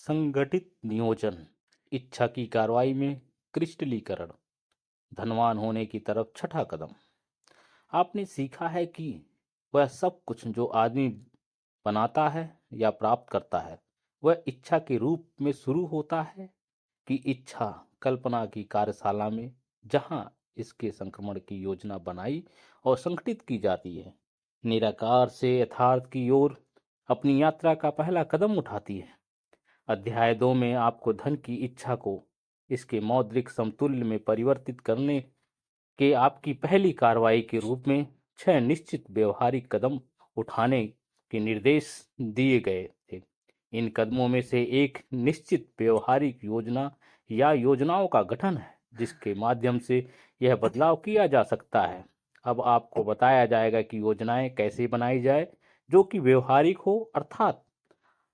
संगठित नियोजन, इच्छा की कार्रवाई में क्रिस्टलीकरण, धनवान होने की तरफ छठा कदम। आपने सीखा है कि वह सब कुछ जो आदमी बनाता है या प्राप्त करता है वह इच्छा के रूप में शुरू होता है कि इच्छा कल्पना की कार्यशाला में, जहां इसके संक्रमण की योजना बनाई और संगठित की जाती है, निराकार से यथार्थ की ओर अपनी यात्रा का पहला कदम उठाती है। अध्याय 2 में आपको धन की इच्छा को इसके मौद्रिक समतुल्य में परिवर्तित करने के आपकी पहली कार्रवाई के रूप में 6 निश्चित व्यवहारिक कदम उठाने के निर्देश दिए गए थे। इन कदमों में से एक निश्चित व्यवहारिक योजना या योजनाओं का गठन है, जिसके माध्यम से यह बदलाव किया जा सकता है। अब आपको बताया जाएगा कि योजनाएं कैसे बनाई जाए जो कि व्यवहारिक हो, अर्थात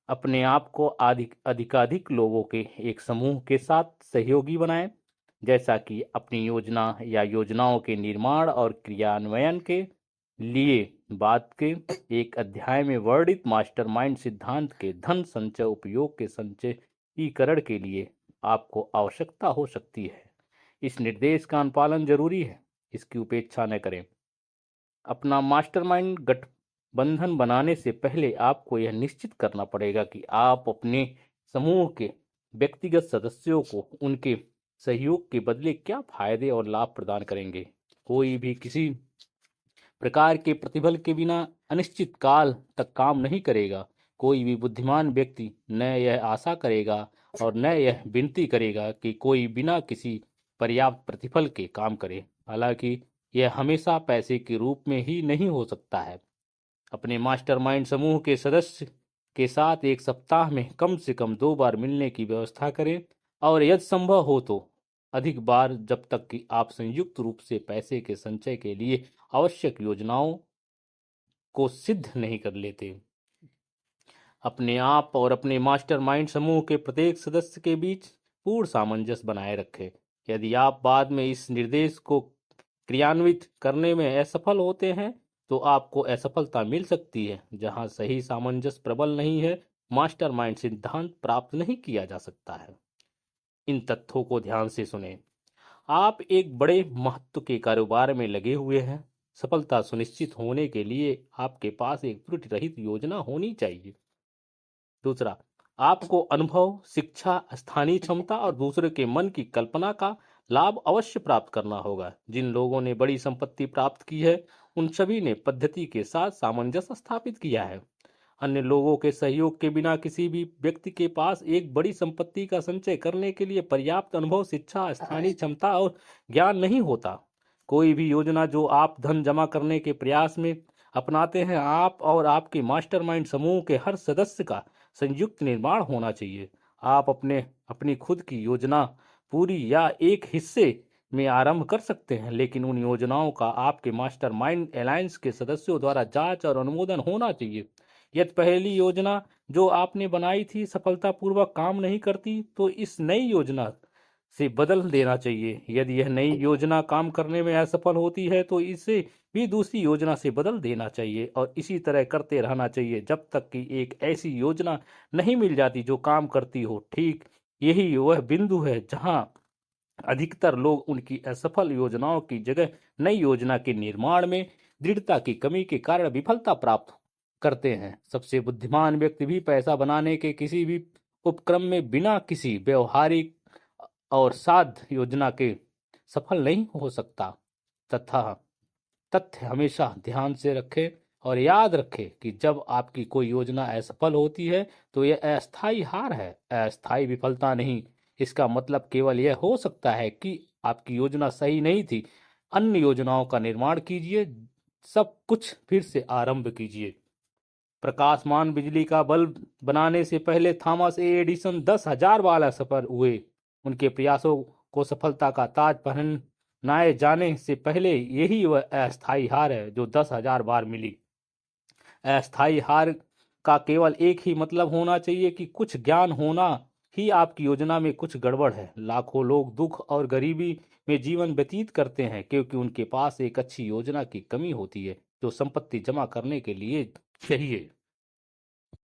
अपने आप को अधिकाधिक लोगों के एक समूह के साथ सहयोगी बनाएं, जैसा कि अपनी योजना या योजनाओं के निर्माण और क्रियान्वयन के लिए बाद के एक अध्याय में वर्णित मास्टरमाइंड सिद्धांत के धन संचय उपयोग के संचयीकरण के लिए आपको आवश्यकता हो सकती है। इस निर्देश का अनुपालन जरूरी है, इसकी उपेक्षा न करें। अपना मास्टरमाइंड गठबंधन बनाने से पहले आपको यह निश्चित करना पड़ेगा कि आप अपने समूह के व्यक्तिगत सदस्यों को उनके सहयोग के बदले क्या फायदे और लाभ प्रदान करेंगे। कोई भी किसी प्रकार के प्रतिफल के बिना अनिश्चित काल तक काम नहीं करेगा। कोई भी बुद्धिमान व्यक्ति न यह आशा करेगा और न यह विनती करेगा कि कोई बिना किसी पर्याप्त प्रतिफल के काम करे। हालांकि यह हमेशा पैसे के रूप में ही नहीं हो सकता है। अपने मास्टरमाइंड समूह के सदस्य के साथ एक सप्ताह में कम से कम 2 बार मिलने की व्यवस्था करें और यदि संभव हो तो अधिक बार, जब तक कि आप संयुक्त रूप से पैसे के संचय के लिए आवश्यक योजनाओं को सिद्ध नहीं कर लेते। अपने आप और अपने मास्टरमाइंड समूह के प्रत्येक सदस्य के बीच पूर्ण सामंजस्य बनाए रखें। यदि आप बाद में इस निर्देश को क्रियान्वित करने में असफल होते हैं तो आपको असफलता मिल सकती है। जहां सही सामंजस्य प्रबल नहीं है, मास्टरमाइंड सिद्धांत प्राप्त नहीं किया जा सकता है। इन तथ्यों को ध्यान से सुनें। आप एक बड़े महत्व के कारोबार में लगे हुए हैं। सफलता सुनिश्चित होने के लिए आपके पास एक त्रुटि रहित योजना होनी चाहिए। दूसरा, आपको अनुभव, शिक्षा, स्थानीय क्षमता और दूसरे के मन की कल्पना का लाभ अवश्य प्राप्त करना होगा। जिन लोगों ने बड़ी संपत्ति प्राप्त की है उन सभी ने पद्धति के साथ सामंजस्य स्थापित किया है। अन्य लोगों के सहयोग के बिना किसी भी व्यक्ति के पास एक बड़ी संपत्ति का संचय करने के लिए पर्याप्त अनुभव, शिक्षा, स्थानीय क्षमता और ज्ञान नहीं होता। कोई भी योजना जो आप धन जमा करने के प्रयास में अपनाते हैं, आप और आपके मास्टरमाइंड समूह के हर सदस्य का संयुक्त निर्माण होना चाहिए। आप अपनी खुद की योजना पूरी या एक हिस्से में आरंभ कर सकते हैं, लेकिन उन योजनाओं का आपके मास्टरमाइंड अलायंस के सदस्यों द्वारा जांच और अनुमोदन होना चाहिए। यदि पहली योजना जो आपने बनाई थी सफलतापूर्वक काम नहीं करती तो इस नई योजना से बदल देना चाहिए। यदि यह नई योजना काम करने में असफल होती है तो इसे भी दूसरी योजना से बदल देना चाहिए और इसी तरह करते रहना चाहिए जब तक कि एक ऐसी योजना नहीं मिल जाती जो काम करती हो। ठीक यही वह बिंदु है जहां अधिकतर लोग उनकी असफल योजनाओं की जगह नई योजना के निर्माण में दृढ़ता की कमी के कारण विफलता प्राप्त करते हैं। सबसे बुद्धिमान व्यक्ति भी पैसा बनाने के किसी भी उपक्रम में बिना किसी व्यवहारिक और साध्य योजना के सफल नहीं हो सकता। तथा तथ्य हमेशा ध्यान से रखें और याद रखें कि जब आपकी कोई योजना असफल होती है तो यह अस्थायी हार है, अस्थायी विफलता नहीं। इसका मतलब केवल यह हो सकता है कि आपकी योजना सही नहीं थी। अन्य योजनाओं का निर्माण कीजिए, सब कुछ फिर से आरंभ कीजिए। प्रकाशमान बिजली का बल्ब बनाने से पहले थॉमस ए एडिसन 10,000 बार असफल हुए। उनके प्रयासों को सफलता का ताज पहनाए जाने से पहले यही वह अस्थायी हार है जो 10,000 बार मिली। अस्थायी हार का केवल एक ही मतलब होना चाहिए कि कुछ ज्ञान होना ही आपकी योजना में कुछ गड़बड़ है। लाखों लोग दुख और गरीबी में जीवन व्यतीत करते हैं क्योंकि उनके पास एक अच्छी योजना की कमी होती है जो संपत्ति जमा करने के लिए चाहिए।